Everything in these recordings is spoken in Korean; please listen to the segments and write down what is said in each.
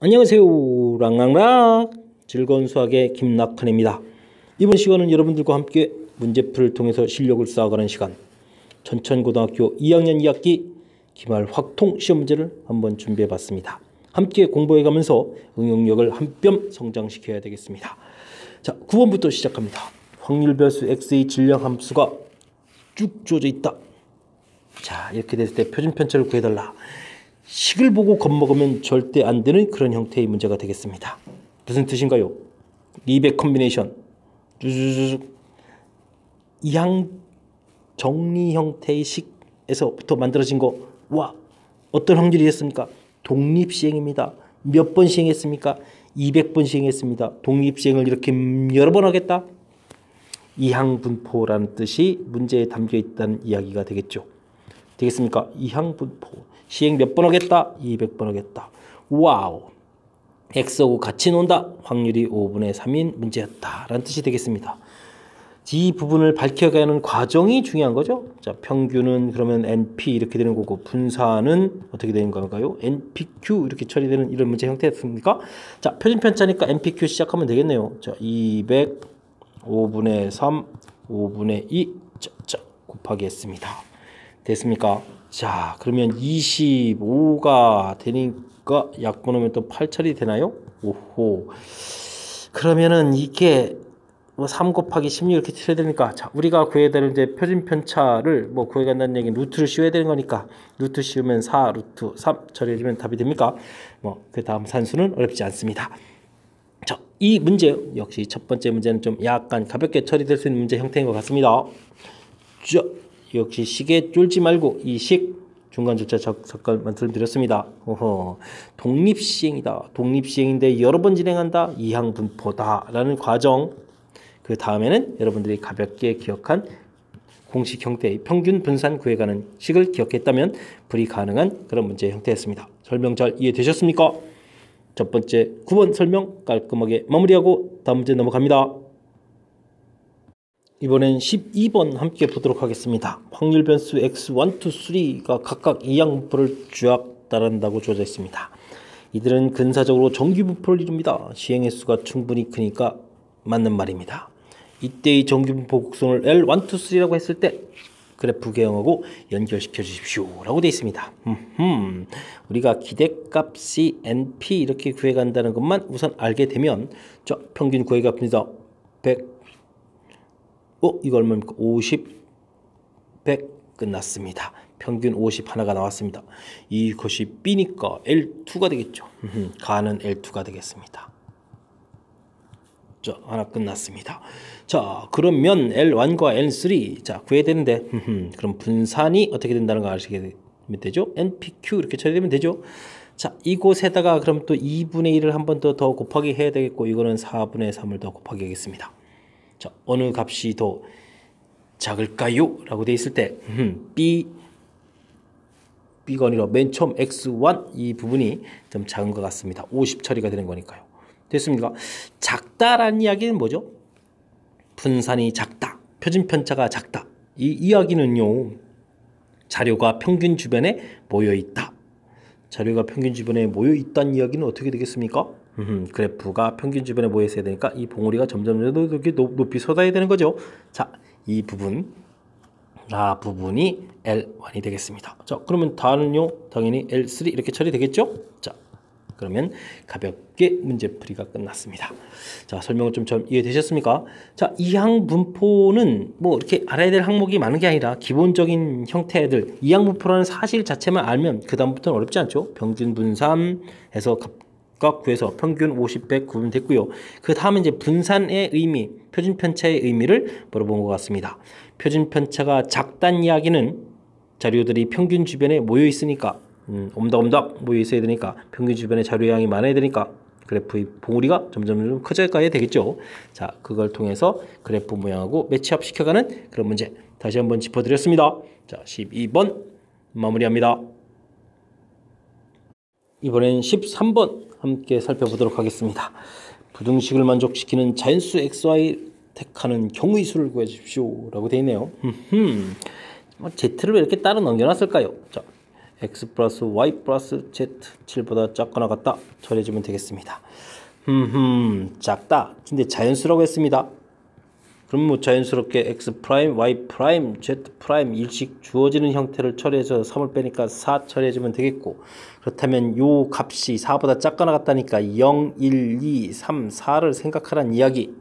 안녕하세요. 랑랑랑 즐거운 수학의 김낙헌입니다. 이번 시간은 여러분들과 함께 문제풀을 통해서 실력을 쌓아가는 시간, 전천고등학교 2학년 2학기 기말 확통 시험 문제를 한번 준비해봤습니다. 함께 공부해가면서 응용력을 한 뼘 성장시켜야 되겠습니다. 자, 9번부터 시작합니다. 확률별수 x의 질량 함수가 쭉 주어져 있다. 자, 이렇게 됐을 때 표준편차를 구해달라. 식을 보고 겁먹으면 절대 안 되는 그런 형태의 문제가 되겠습니다. 무슨 뜻인가요? 리백 컴비네이션, 이항 정리 형태의 식에서부터 만들어진 거, 와, 어떤 확률이었습니까? 독립시행입니다. 몇 번 시행했습니까? 200번 시행했습니다. 독립시행을 이렇게 여러 번 하겠다? 이항분포라는 뜻이 문제에 담겨 있다는 이야기가 되겠죠. 되겠습니까? 이항분포. 시행 몇 번 하겠다? 200번 하겠다. 와우. x하고 같이 논다. 확률이 5분의 3인 문제였다. 라는 뜻이 되겠습니다. 이 부분을 밝혀가는 과정이 중요한 거죠. 자, 평균은 그러면 NP 이렇게 되는 거고, 분산은 어떻게 되는 건가요? NPQ 이렇게 처리되는 이런 문제 형태였습니까? 자, 표준편차니까 NPQ 시작하면 되겠네요. 자, 200, 5분의 3, 5분의 2, 자, 곱하기 했습니다. 됐습니까? 자, 그러면 25가 되니까 약분하면 또 8처리 되나요? 오호. 그러면은 이게 뭐 3 곱하기 16 이렇게 쳐야 되니까, 자, 우리가 구해야 되는 이제 표준편차를 뭐 구해간다는 얘기는 루트를 씌워야 되는 거니까, 루트 씌우면 4 루트 3 처리해주면 답이 됩니까? 뭐 그 다음 산수는 어렵지 않습니다. 자, 이 문제 역시 첫 번째 문제는 좀 약간 가볍게 처리될 수 있는 문제 형태인 것 같습니다. 자, 역시 식에 쫄지 말고 이 식 중간조차 잠깐 말씀드렸습니다. 독립시행이다. 독립시행인데 여러 번 진행한다. 이항분포다 라는 과정. 그 다음에는 여러분들이 가볍게 기억한 공식 형태의 평균 분산 구해가는 식을 기억했다면 불이가능한 그런 문제 형태였습니다. 설명 잘 이해되셨습니까? 첫 번째 9번 설명 깔끔하게 마무리하고 다음 문제 넘어갑니다. 이번엔 12번 함께 보도록 하겠습니다. 확률 변수 x1, 2, 3가 각각 이항분포를 쫙 따른다고 주어져 있습니다. 이들은 근사적으로 정규분포를 이룹니다. 시행의 수가 충분히 크니까 맞는 말입니다. 이때의 정규분포 곡선을 L1, 2, 3라고 했을 때 그래프 개형하고 연결시켜 주십시오 라고 되어 있습니다. 우리가 기대값이 NP 이렇게 구해간다는 것만 우선 알게 되면, 자, 평균 구해가 봅니다. 100, 이거 얼마입니까? 50, 100 끝났습니다. 평균 50 하나가 나왔습니다. 이것이 B니까 L2가 되겠죠. 가는 L2가 되겠습니다. 자, 하나 끝났습니다. 자, 그러면 L1과 L3 자 구해야 되는데, 그럼 분산이 어떻게 된다는 거 아시게 되죠? NPQ 이렇게 처리되면 되죠. 자, 이곳에다가 그럼 또 2분의 1을 한 번 더 곱하기 해야 되겠고, 이거는 4분의 3을 더 곱하기 하겠습니다. 자, 어느 값이 더 작을까요? 라고 돼 있을 때 B가 아니라 맨 처음 X1 이 부분이 좀 작은 것 같습니다. 50 처리가 되는 거니까요. 됐습니까? 작다라는 이야기는 뭐죠? 분산이 작다, 표준편차가 작다. 이 이야기는요, 자료가 평균 주변에 모여있다. 자료가 평균 주변에 모여있다는 이야기는 어떻게 되겠습니까? 그래프가 평균 주변에 모여 있어야 되니까 이 봉우리가 점점 이렇게 높이 솟아야 되는 거죠. 자, 이 부분이 L1이 되겠습니다. 자, 그러면 다는요, 당연히 L3 이렇게 처리되겠죠? 자, 그러면 가볍게 문제풀이가 끝났습니다. 자, 설명을 좀 이해되셨습니까? 자, 이항분포는 뭐 이렇게 알아야 될 항목이 많은 게 아니라 기본적인 형태들, 이항분포라는 사실 자체만 알면 그 다음부터는 어렵지 않죠? 평균 분산해서 각각 구해서 평균 50, 100 구분 됐고요. 그 다음에 이제 분산의 의미, 표준편차의 의미를 물어본 것 같습니다. 표준편차가 작다는 이야기는 자료들이 평균 주변에 모여 있으니까, 옴닥옴닥 모여 있어야 되니까, 평균 주변에 자료량이 많아야 되니까 그래프의 봉우리가 점점 커져가야 되겠죠. 자, 그걸 통해서 그래프 모양하고 매치업 시켜가는 그런 문제 다시 한번 짚어드렸습니다. 자, 12번 마무리합니다. 이번엔 13번 함께 살펴보도록 하겠습니다. 부등식을 만족시키는 자연수 xy 택하는 경우의 수를 구해주십시오 라고 되어 있네요. Z를 왜 이렇게 따로 넘겨놨을까요? 자, x 플러스 y 플러스 z 7보다 작거나 같다 처리해주면 되겠습니다. 작다. 근데 자연수라고 했습니다. 그럼 뭐 자연스럽게 x 프라임, y 프라임, z 프라임 일씩 주어지는 형태를 처리해서 3을 빼니까 4 처리해주면 되겠고, 그렇다면 요 값이 4보다 작거나 같다니까 0, 1, 2, 3, 4를 생각하라는 이야기.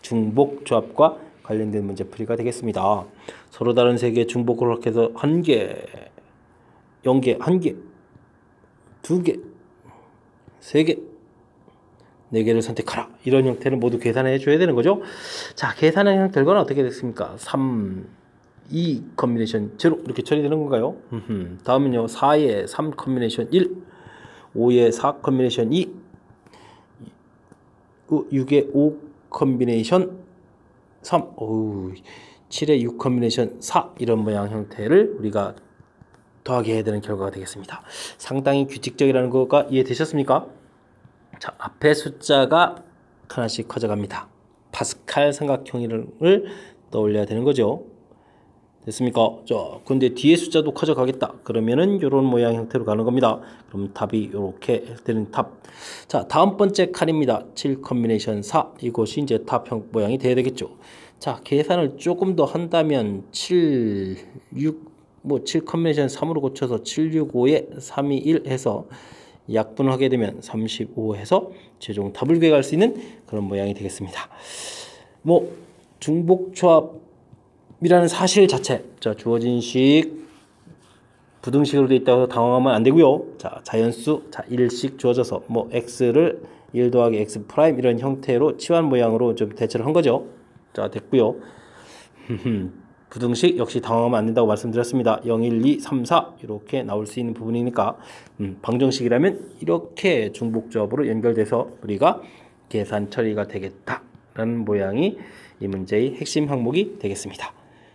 중복조합과 관련된 문제풀이가 되겠습니다. 서로 다른 세 개의 중복을 합해서 1개, 0개, 1개, 2개, 3개, 4개를 선택하라. 이런 형태를 모두 계산해 줘야 되는 거죠. 자, 계산한 결과는 어떻게 됐습니까? 3, 2 컨비네이션 0 이렇게 처리되는 건가요? 다음은요. 4에 3 컨비네이션 1, 5에 4 컨비네이션 2, 6에 5 컨비네이션 3, 7에 6 컨비네이션 4 이런 모양 형태를 우리가 더하게 해야 되는 결과가 되겠습니다. 상당히 규칙적이라는 거가 이해되셨습니까? 자, 앞에 숫자가 하나씩 커져갑니다. 파스칼 삼각형을 떠올려야 되는 거죠. 됐습니까? 자, 근데 뒤에 숫자도 커져가겠다. 그러면은 이런 모양 형태로 가는 겁니다. 그럼 답이 이렇게 되는 답. 자, 다음 번째 칸입니다. 7 컨비네이션 4. 이것이 이제 답형 모양이 돼야 되겠죠. 자, 계산을 조금 더 한다면 7, 6, 7 컨비네이션 3으로 고쳐서 7, 6, 5에 3, 2, 1 해서 약분하게 되면 35 해서 최종 답을 구해갈 수 있는 그런 모양이 되겠습니다. 중복조합이라는 사실 자체, 자, 주어진 식 부등식으로 되어 있다고 당황하면 안 되고요. 자, 자연수, 자, 1씩 주어져서 x를 1 더하기 x 프라임 이런 형태로 치환 모양으로 좀 대처를 한 거죠. 자, 됐고요. 부등식 역시 당황하면 안 된다고 말씀드렸습니다. 0, 1, 2, 3, 4 이렇게 나올 수 있는 부분이니까 방정식이라면 이렇게 중복조합으로 연결돼서 우리가 계산 처리가 되겠다라는 모양이 이 문제의 핵심 항목이 되겠습니다.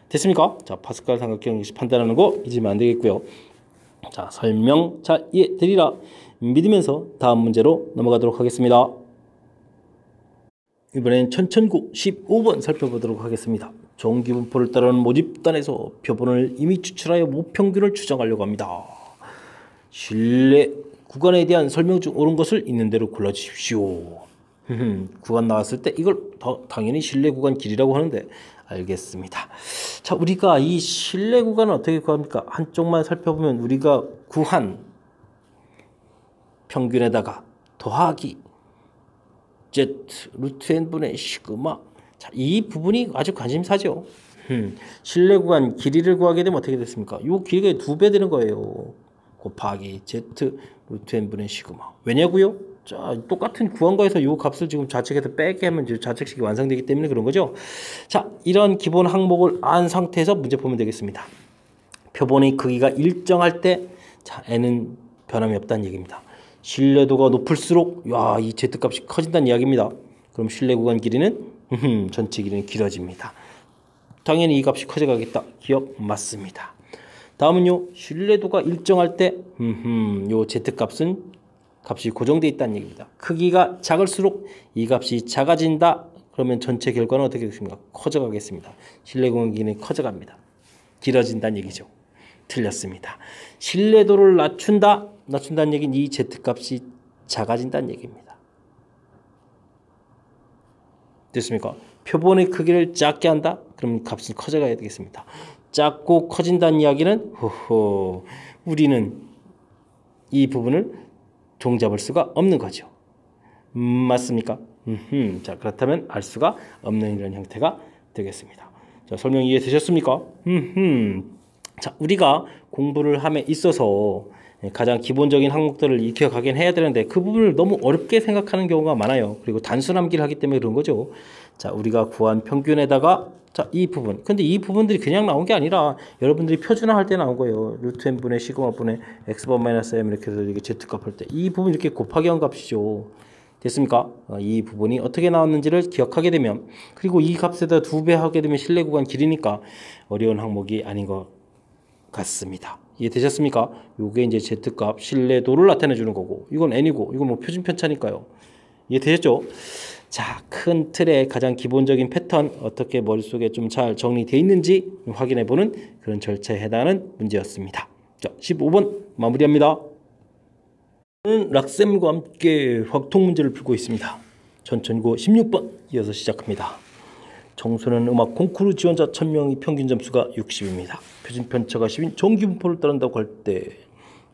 됐습니까? 자, 파스칼 삼각형 역시 판단하는 거 잊으면 안 되겠고요. 자, 설명 잘 이해되리라 믿으면서 다음 문제로 넘어가도록 하겠습니다. 이번엔 천천구 15번 살펴보도록 하겠습니다. 정기분포를 따르는 모집단에서 표본을 이미 추출하여 모평균을 추정하려고 합니다. 실내 구간에 대한 설명 중 옳은 것을 있는 대로 골라주십시오. 구간 나왔을 때 이걸 당연히 실내 구간 길이라고 하는데 알겠습니다. 자, 우리가 이 실내 구간은 어떻게 구합니까? 한쪽만 살펴보면 우리가 구한 평균에다가 더하기 z 루트 n분의 시그마. 자, 이 부분이 아주 관심사죠. 실내 구간 길이를 구하게 되면 어떻게 됐습니까? 이 길이가 2배 되는 거예요. 곱하기 z 루트 n분의 시그마. 왜냐고요? 자, 똑같은 구간과에서 이 값을 지금 좌측에서 빼게 하면 좌측식이 완성되기 때문에 그런 거죠. 자, 이런 기본 항목을 안 상태에서 문제 보면 되겠습니다. 표본의 크기가 일정할 때, 자, n은 변함이 없다는 얘기입니다. 신뢰도가 높을수록 이 z값이 커진다는 이야기입니다. 그럼 실내 구간 길이는 전체 길이는 길어집니다. 당연히 이 값이 커져가겠다. 기억 맞습니다. 다음은요. 신뢰도가 일정할 때 요 z값은 값이 고정되어 있다는 얘기입니다. 크기가 작을수록 이 값이 작아진다. 그러면 전체 결과는 어떻게 되겠습니까? 커져가겠습니다. 실내 구간 길이는 커져갑니다. 길어진다는 얘기죠. 틀렸습니다. 신뢰도를 낮춘다는 얘기는 이 z값이 작아진다는 얘기입니다. 됐습니까? 표본의 크기를 작게 한다? 그럼 값은 커져가야 되겠습니다. 작고 커진다는 이야기는 우리는 이 부분을 종잡을 수가 없는 거죠. 맞습니까? 자, 그렇다면 알 수가 없는 이런 형태가 되겠습니다. 자, 설명 이해되셨습니까? 자, 우리가 공부를 함에 있어서 가장 기본적인 항목들을 익혀가긴 해야 되는데 그 부분을 너무 어렵게 생각하는 경우가 많아요. 그리고 단순함기를 하기 때문에 그런 거죠. 자, 우리가 구한 평균에다가 자, 이 부분. 근데 이 부분들이 그냥 나온 게 아니라 여러분들이 표준화할 때 나온 거예요. 루트 n분의 시그마분의 x번 마이너스 m 이렇게 해서 이게 z값 할 때 이 부분 이렇게 곱하기 한 값이죠. 됐습니까? 이 부분이 어떻게 나왔는지를 기억하게 되면 그리고 이 값에다 2배 하게 되면 실내 구간 길이니까 어려운 항목이 아닌 것 같습니다. 이해되셨습니까? 요게 이제 z값 신뢰도를 나타내 주는 거고 이건 n이고 이건 뭐 표준 편차니까요. 이해되셨죠? 자, 큰 틀의 가장 기본적인 패턴 어떻게 머릿속에 좀 잘 정리되어 있는지 확인해 보는 그런 절차에 해당하는 문제였습니다. 자, 15번 마무리합니다. 락쌤과 함께 확통 문제를 풀고 있습니다. 전천고 16번 이어서 시작합니다. 청소년 음악 콩쿠르 지원자 1000명이 평균 점수가 60입니다. 표준 편차가 10인 정규분포를 따른다고 할 때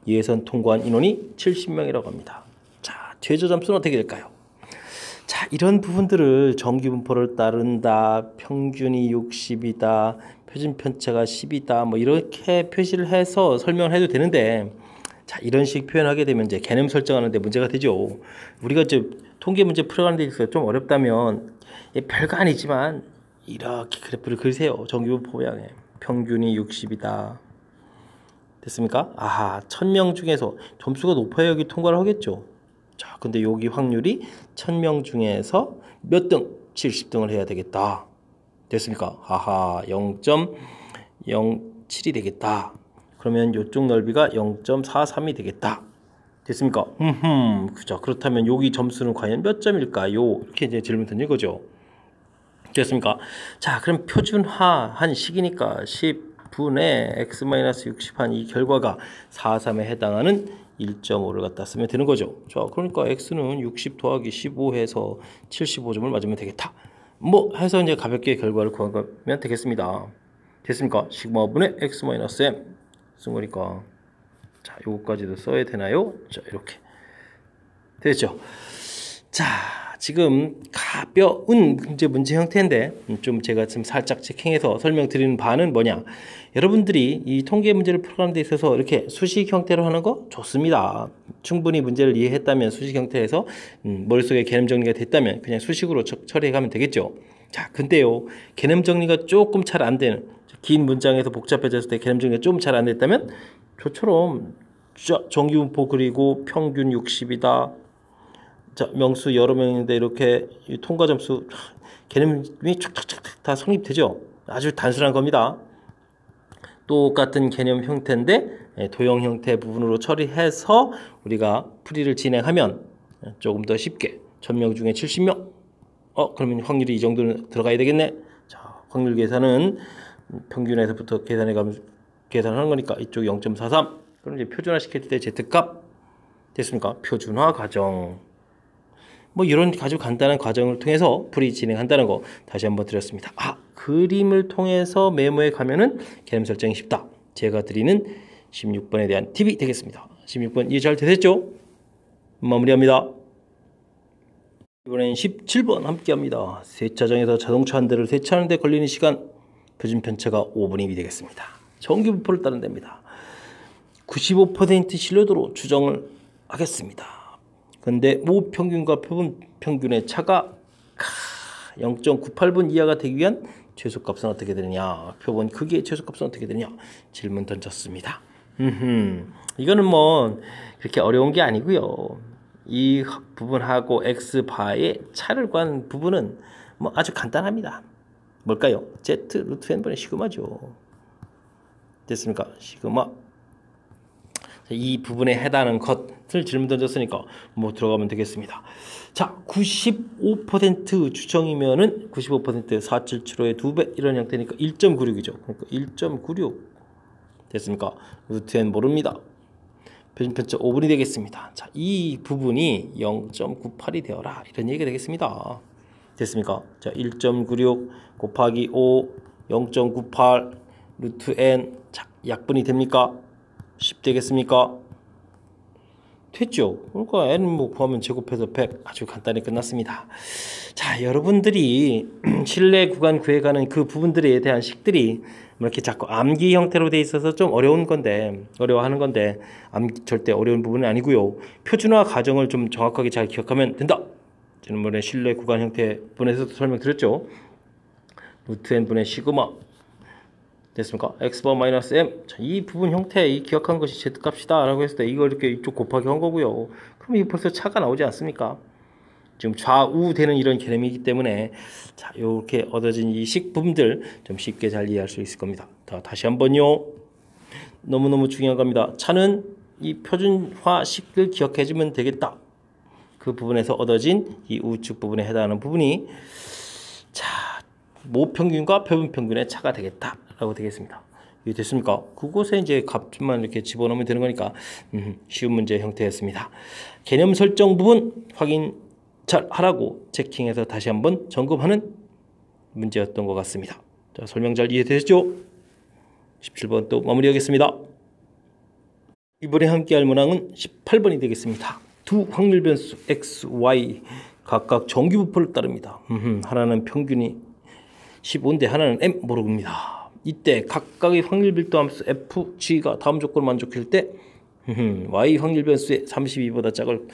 예선 통과한 인원이 70명이라고 합니다. 자, 최저 점수는 어떻게 될까요? 자, 이런 부분들을 정규분포를 따른다, 평균이 60이다, 표준 편차가 10이다, 뭐 이렇게 표시를 해서 설명을 해도 되는데, 자, 이런 식 표현하게 되면 이제 개념 설정하는데 문제가 되죠. 우리가 이제 통계 문제 풀어가는 데 있어서 좀 어렵다면 별거 아니지만 이렇게 그래프를 그리세요. 정규분포 모양에 평균이 60이다. 됐습니까? 아하, 1000명 중에서 점수가 높아야 여기 통과를 하겠죠. 자, 근데 여기 확률이 1000명 중에서 몇 등? 70등을 해야 되겠다. 됐습니까? 아하, 0.07이 되겠다. 그러면 이쪽 넓이가 0.43이 되겠다. 됐습니까? 그죠. 그렇다면 여기 점수는 과연 몇 점일까요? 이렇게 이제 질문 던진 거죠. 됐습니까? 자, 그럼 표준화한 식이니까 10분의 x-60한 이 결과가 43에 해당하는 1.5를 갖다 쓰면 되는 거죠. 자, 그러니까 x는 60 더하기 15 해서 75점을 맞으면 되겠다. 뭐 해서 이제 가볍게 결과를 구하면 되겠습니다. 됐습니까? 시그마분의 x-m 쓴 거니까. 자, 요거까지도 써야 되나요? 자, 이렇게 됐죠. 자, 지금 가벼운 문제 형태인데 좀 제가 지금 살짝 체킹해서 설명드리는 바는 뭐냐, 여러분들이 이 통계 문제를 풀어가는 데 있어서 이렇게 수식 형태로 하는 거 좋습니다. 충분히 문제를 이해했다면 수식 형태에서 머릿속에 개념 정리가 됐다면 그냥 수식으로 처리해 가면 되겠죠. 자, 근데요, 개념 정리가 조금 잘 안 되는, 긴 문장에서 복잡해졌을 때 개념 정리가 좀 잘 안 됐다면 저처럼 정규분포 그리고 평균 60이다, 자, 명수 여러 명인데 이렇게 통과 점수 개념이 촥촥촥 다 성립되죠. 아주 단순한 겁니다. 똑같은 개념 형태인데 도형 형태 부분으로 처리해서 우리가 풀이를 진행하면 조금 더 쉽게 1000명 중에 70명, 그러면 확률이 이 정도는 들어가야 되겠네. 자, 확률 계산은 평균에서부터 계산하는 거니까 이쪽 0.43. 그럼 이제 표준화 시킬 때 Z값 됐습니까? 표준화 과정. 뭐 이런 아주 간단한 과정을 통해서 풀이 진행한다는 거 다시 한번 드렸습니다. 아, 그림을 통해서 메모에 가면은 개념 설정이 쉽다. 제가 드리는 16번에 대한 팁이 되겠습니다. 16번 이해 잘 되셨죠? 마무리합니다. 이번엔 17번 함께 합니다. 세차장에서 자동차 한 대를 세차하는 데 걸리는 시간 표준 편차가 5분이 되겠습니다. 정규분포를 따른 데입니다. 95% 신뢰도로 추정을 하겠습니다. 근데 모 평균과 표본 평균의 차가 0.98분 이하가 되기 위한 최소값은 어떻게 되느냐, 표본 크기의 최소값은 어떻게 되느냐 질문 던졌습니다. 이거는 뭐 그렇게 어려운 게 아니고요. 이 부분하고 x바의 차를 구하는 부분은 뭐 아주 간단합니다. 뭘까요? z 루트 n분의 시그마죠. 됐습니까? 시그마. 이 부분에 해당하는 것을 질문 던졌으니까 뭐 들어가면 되겠습니다. 자, 95% 추정이면은 95% 477호의 2배 이런 형태니까 1.96이죠. 그러니까 1.96 됐습니까? 루트 n 모릅니다. 표준 편차 5분이 되겠습니다. 자, 이 부분이 0.98이 되어라 이런 얘기가 되겠습니다. 됐습니까? 자, 1.96 곱하기 5 0.98 루트 n. 자, 약분이 됩니까? 10 되겠습니까? 됐죠? 그러니까 n 뭐 구하면 제곱해서 100. 아주 간단히 끝났습니다. 자, 여러분들이 실내 구간 구해가는 그 부분들에 대한 식들이 이렇게 자꾸 암기 형태로 돼 있어서 좀 어려운 건데, 어려워하는 건데 절대 어려운 부분은 아니고요. 표준화 과정을 좀 정확하게 잘 기억하면 된다. 지난번에 실내 구간 형태 부분에서도 설명드렸죠. 루트 n분의 시그마 됐습니까? x바 마이너스 m. 자, 이 부분 형태 이 기억한 것이 z값이다 라고 했을 때 이걸 이렇게 이쪽 곱하기 한 거고요. 그럼 이 벌써 차가 나오지 않습니까? 지금 좌우 되는 이런 개념이기 때문에 자, 이렇게 얻어진 이 식 부분들 좀 쉽게 잘 이해할 수 있을 겁니다. 다시 한번요. 너무너무 중요한 겁니다. 차는 이 표준화 식을 기억해 주면 되겠다. 그 부분에서 얻어진 이 우측 부분에 해당하는 부분이 자, 모평균과 표본평균의 차가 되겠다 라고 되겠습니다. 이해 됐습니까? 그곳에 이제 값만 이렇게 집어넣으면 되는 거니까 쉬운 문제 형태였습니다. 개념 설정 부분 확인 잘 하라고 체킹해서 다시 한번 점검하는 문제였던 것 같습니다. 자, 설명 잘 이해되셨죠? 17번 또 마무리하겠습니다. 이번에 함께할 문항은 18번이 되겠습니다. 두 확률 변수 x, y 각각 정규부포를 따릅니다. 하나는 평균이 15인데 하나는 m 모릅니다. 이때 각각의 확률 밀도 함수 f, g가 다음 조건을 만족할 때 y 확률 변수의 32보다 작을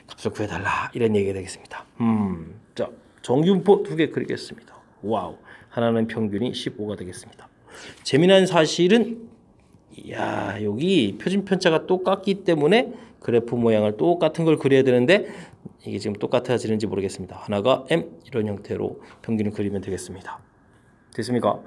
값을 구해달라 이런 얘기가 되겠습니다. 자, 정규분포 두 개 그리겠습니다. 와우, 하나는 평균이 15가 되겠습니다. 재미난 사실은 여기 표준 편차가 똑같기 때문에 그래프 모양을 똑같은 걸 그려야 되는데 이게 지금 똑같아지는지 모르겠습니다. 하나가 m 이런 형태로 평균을 그리면 되겠습니다. 됐습니까?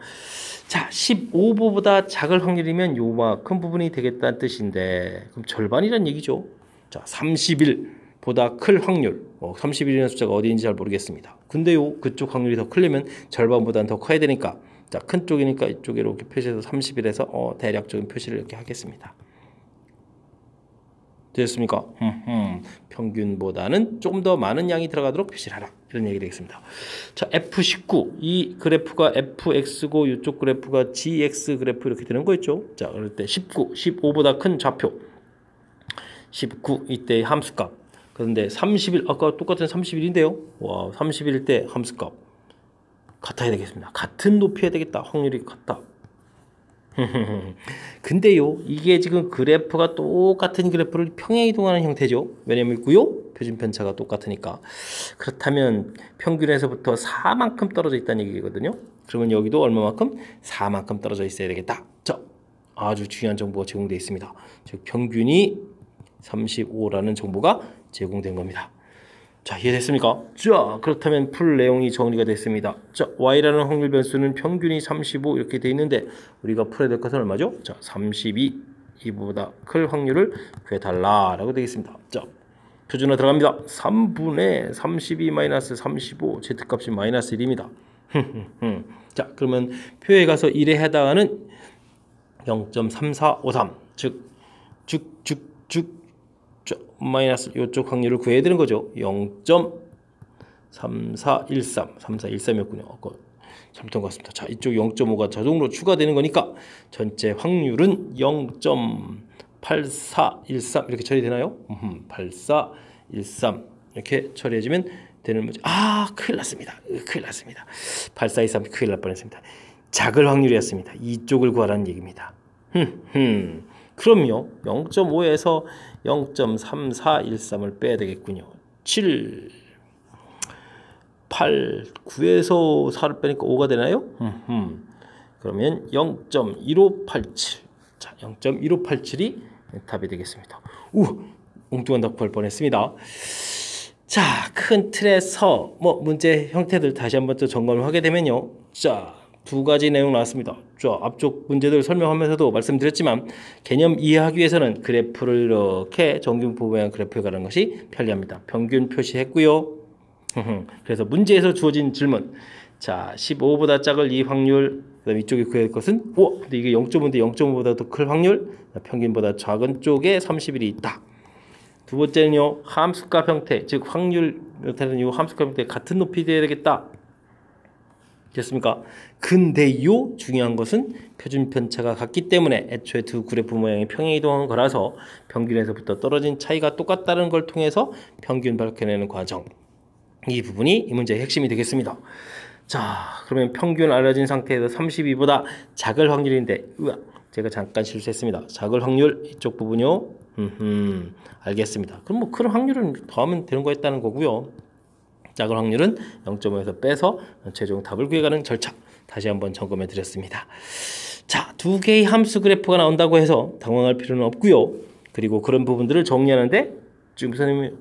자, 15보다 작을 확률이면 요만큼 부분이 되겠다는 뜻인데 그럼 절반이란 얘기죠. 자, 31보다 클 확률 31이라는 숫자가 어디인지 잘 모르겠습니다. 근데요 그쪽 확률이 더 크려면 절반보다는 더 커야 되니까 자, 큰 쪽이니까 이쪽에 이렇게 표시해서 31에서 대략적인 표시를 이렇게 하겠습니다. 됐습니까? 평균보다는 조금 더 많은 양이 들어가도록 표시를 하라. 이런 얘기 되겠습니다. 자, F19. 이 그래프가 FX고 이쪽 그래프가 GX 그래프 이렇게 되는 거 있죠? 자, 그럴 때 19, 15보다 큰 좌표. 19 이때 함수값. 그런데 31 아까 똑같은 31인데요. 와, 31일 때 함수값 같아야 되겠습니다. 같은 높이야 되겠다. 확률이 같다. 근데요 이게 지금 그래프가 똑같은 그래프를 평행 이동하는 형태죠. 왜냐면 있고요 표준 편차가 똑같으니까. 그렇다면 평균에서부터 4만큼 떨어져 있다는 얘기거든요. 그러면 여기도 얼마만큼? 4만큼 떨어져 있어야 되겠다. 자, 아주 중요한 정보가 제공되어 있습니다. 즉 평균이 35라는 정보가 제공된 겁니다. 자, 이해됐습니까? 자, 그렇다면 풀 내용이 정리가 됐습니다. 자, y라는 확률 변수는 평균이 35 이렇게 돼 있는데 우리가 풀어야 될 것은 얼마죠? 자, 32 이보다 클 확률을 구해달라라고 되겠습니다. 자, 표준화 들어갑니다. 3분의 32 마이너스 35 z값이 마이너스 1입니다. 자, 그러면 표에 가서 1에 해당하는 0.3453 즉 마이너스 이쪽 확률을 구해야 되는 거죠. 0.3413 3413이었군요. 잘못한 것 같습니다. 자, 이쪽 0.5가 자동으로 추가되는 거니까 전체 확률은 0.8413 이렇게 처리되나요? 8413 이렇게 처리해주면 되는 문제. 큰일 났습니다. 8413 큰일 날 뻔했습니다. 작을 확률이었습니다. 이쪽을 구하라는 얘기입니다. 그럼요. 0.5에서 0.3413을 빼야 되겠군요. 7, 8, 9에서 4를 빼니까 5가 되나요? 그러면 0.1587. 자, 0.1587이 답이 되겠습니다. 엉뚱한 답 구할 뻔했습니다. 자, 큰 틀에서 문제 형태들 다시 한번 또 점검을 하게 되면요. 자, 두 가지 내용 나왔습니다. 자, 앞쪽 문제들 설명하면서도 말씀드렸지만 개념 이해하기 위해서는 그래프를 이렇게 정규분포 모양 그래프에 가는 것이 편리합니다. 평균 표시했고요. 그래서 문제에서 주어진 질문. 자, 15보다 작을 이 확률, 그다음 이쪽에 구할 것은 근데 이게 0.5인데 0.5보다 더 클 확률, 평균보다 작은 쪽에 31이 있다. 두 번째는요, 함수값 형태, 즉 확률 형태는 이 함수값 형태 같은 높이 되어야 되겠다. 됐습니까? 근데요 중요한 것은 표준 편차가 같기 때문에 애초에 두 그래프 모양이 평행 이동한 거라서 평균에서부터 떨어진 차이가 똑같다는 걸 통해서 평균 밝혀내는 과정, 이 부분이 이 문제의 핵심이 되겠습니다. 자, 그러면 평균 알려진 상태에서 32보다 작을 확률인데 제가 잠깐 실수했습니다. 작을 확률 이쪽 부분요. 알겠습니다. 그럼 큰 확률은 더하면 되는 거였다는 거고요. 작은 확률은 0.5에서 빼서 최종 답을 구해가는 절차 다시 한번 점검해 드렸습니다. 자, 두 개의 함수 그래프가 나온다고 해서 당황할 필요는 없고요. 그리고 그런 부분들을 정리하는데 지금 선생님이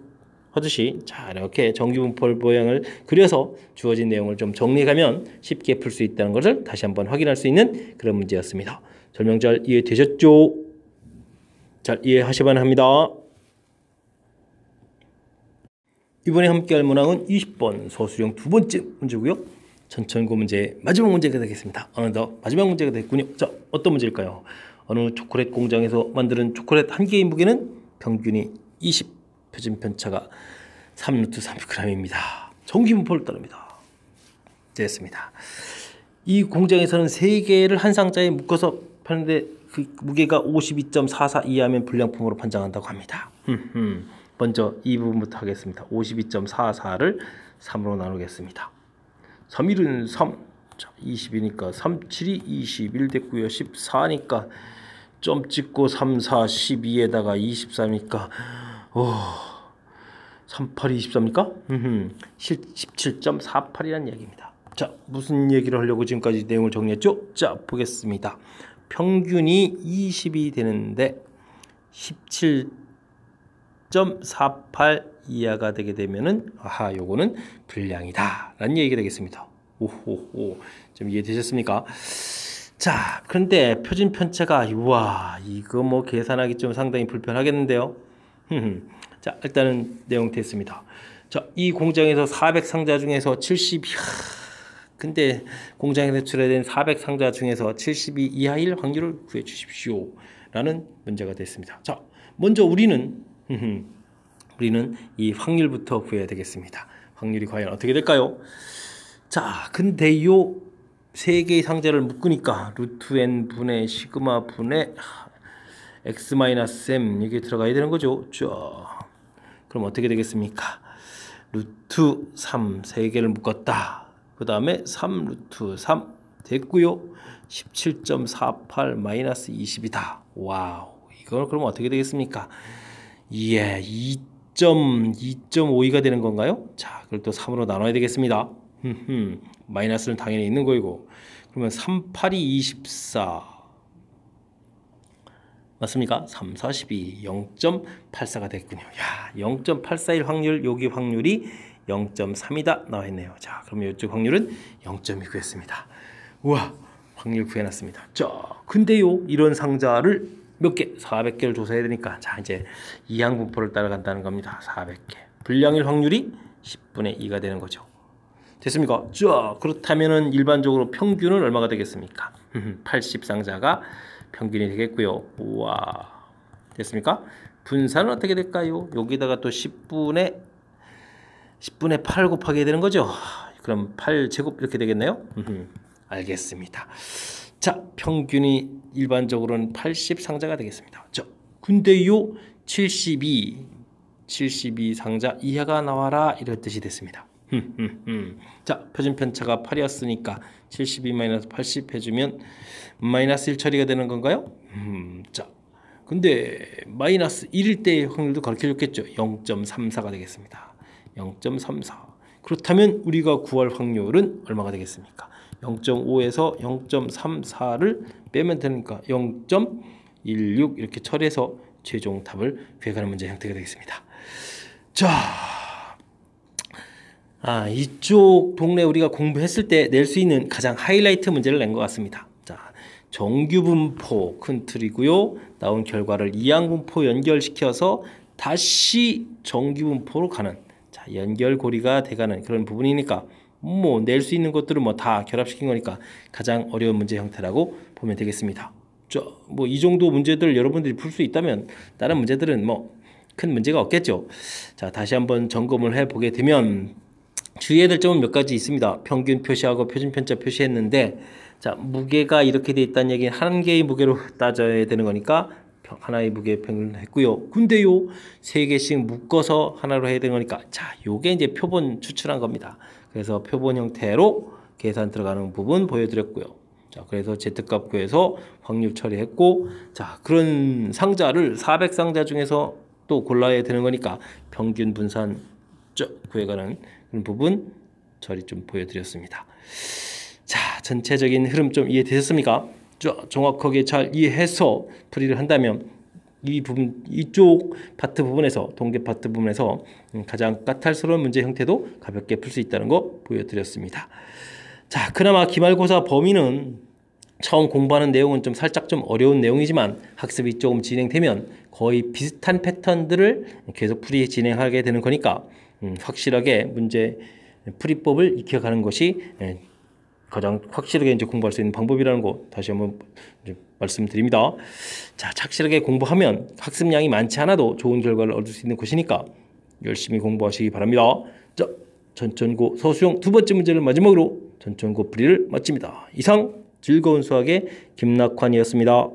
하듯이 자, 이렇게 정규분포 모양을 그려서 주어진 내용을 좀 정리해가면 쉽게 풀 수 있다는 것을 다시 한번 확인할 수 있는 그런 문제였습니다. 설명 잘 이해되셨죠? 잘 이해하시기 합니다. 이번에 함께할 문항은 20번 서술형 두 번째 문제고요. 전천고 문제 마지막 문제가 되겠습니다. 어느덧 마지막 문제가 됐군요. 자, 어떤 문제일까요? 어느 초콜릿 공장에서 만드는 초콜릿 한 개의 무게는 평균이 20, 표준 편차가 3루트 30g입니다. 정기분포를 따릅니다. 됐습니다. 이 공장에서는 3개를 한 상자에 묶어서 파는데 그 무게가 52.44 이하면 불량품으로 판정한다고 합니다. 먼저 이 부분부터 하겠습니다. 52.44를 3으로 나누겠습니다. 3일은 3, 자, 20이니까 3, 7이 21 됐고요. 14니까 점 찍고 3, 4, 12에다가 24니까 3, 8이 24입니까? 17.48이라는 얘기입니다. 자, 무슨 얘기를 하려고 지금까지 내용을 정리했죠? 자, 보겠습니다. 평균이 20이 되는데 17.48 이하가 되게 되면은 요거는 불량이다 라는 얘기가 되겠습니다. 오호호, 좀 이해되셨습니까? 자, 그런데 표준 편차가 우와, 이거 뭐 계산하기 좀 상당히 불편하겠는데요. 자, 일단은 내용 됐습니다. 자, 이 공장에서 400 상자 중에서 70, 근데 공장에 제출된 400 상자 중에서 72 이하일 확률을 구해 주십시오 라는 문제가 됐습니다. 자, 먼저 우리는 이 확률부터 구해야 되겠습니다. 확률이 과연 어떻게 될까요? 자, 근데 요 3개의 상자를 묶으니까 루트 n 분의 시그마 분의 x-m 이게 들어가야 되는 거죠. 자, 그럼 어떻게 되겠습니까? 루트 3 3개를 묶었다. 그 다음에 3 루트 3 됐고요. 17.48 마이너스 20이다. 와우, 이걸 그럼 어떻게 되겠습니까? 예, 2.52가 되는 건가요? 자, 그걸 또 3으로 나눠야 되겠습니다. 마이너스는 당연히 있는 거이고, 그러면 3, 8이 24 맞습니까? 3, 4, 12 0.84가 됐군요. 야, 0.84일 확률, 여기 확률이 0.3이다 나와 있네요. 자, 그러면 이쪽 확률은 0.2 구했습니다. 우와, 확률 구해놨습니다. 자, 근데요, 이런 상자를 몇 개? 400개를 조사해야 되니까, 자, 이제 이항분포를 따라간다는 겁니다. 400개. 불량일 확률이 10분의 2가 되는 거죠. 됐습니까? 자, 그렇다면은 일반적으로 평균은 얼마가 되겠습니까? 80 상자가 평균이 되겠고요. 우와, 됐습니까? 분산은 어떻게 될까요? 여기다가 또 10분의 8 곱하게 되는 거죠. 그럼 8제곱 이렇게 되겠네요. 알겠습니다. 자, 평균이 일반적으로는 80 상자가 되겠습니다. 자, 근데요 72 상자 이하가 나와라 이런 뜻이 됐습니다. 자, 표준 편차가 8이었으니까 72-80 해주면 마이너스 1 처리가 되는 건가요? 자, 근데 마이너스 1일 때의 확률도 가르쳐줬겠죠. 0.34가 되겠습니다. 0.34. 그렇다면 우리가 구할 확률은 얼마가 되겠습니까? 0.5에서 0.34를 빼면 되니까 0.16 이렇게 처리해서 최종 답을 구해가는 문제 형태가 되겠습니다. 자, 이쪽 동네 우리가 공부했을 때 낼 수 있는 가장 하이라이트 문제를 낸 것 같습니다. 자, 정규분포 큰 틀이고요. 나온 결과를 이항분포 연결시켜서 다시 정규분포로 가는, 자, 연결고리가 돼가는 그런 부분이니까 뭐 낼 수 있는 것들을 뭐 다 결합시킨 거니까 가장 어려운 문제 형태라고 보면 되겠습니다. 뭐 이 정도 문제들 여러분들이 풀 수 있다면 다른 문제들은 뭐 큰 문제가 없겠죠. 자, 다시 한번 점검을 해보게 되면 주의해야 될 점은 몇 가지 있습니다. 평균 표시하고 표준 편차 표시했는데, 자, 무게가 이렇게 돼 있다는 얘기는 한 개의 무게로 따져야 되는 거니까 하나의 무게 평균을 했고요. 근데요, 3개씩 묶어서 하나로 해야 되는 거니까, 자, 요게 이제 표본 추출한 겁니다. 그래서 표본 형태로 계산 들어가는 부분 보여드렸고요. 자, 그래서 Z값 구해서 확률 처리했고, 자, 그런 상자를 400 상자 중에서 또 골라야 되는 거니까 평균 분산 구해가는 그런 부분 처리 좀 보여드렸습니다. 자, 전체적인 흐름 좀 이해되셨습니까? 정확하게 잘 이해해서 풀이를 한다면 이 부분, 이쪽 파트 부분에서, 동계 파트 부분에서 가장 까탈스러운 문제 형태도 가볍게 풀 수 있다는 거 보여드렸습니다. 자, 그나마 기말고사 범위는 처음 공부하는 내용은 좀 살짝 좀 어려운 내용이지만 학습이 조금 진행되면 거의 비슷한 패턴들을 계속 풀이 진행하게 되는 거니까 확실하게 문제 풀이법을 익혀가는 것이 가장 확실하게 이제 공부할 수 있는 방법이라는 거 다시 한번 이제 말씀드립니다. 자, 착실하게 공부하면 학습량이 많지 않아도 좋은 결과를 얻을 수 있는 것이니까 열심히 공부하시기 바랍니다. 자, 전천고 서수용 두 번째 문제를 마지막으로 전천고 풀이를 마칩니다. 이상 즐거운 수학의 김낙환이었습니다.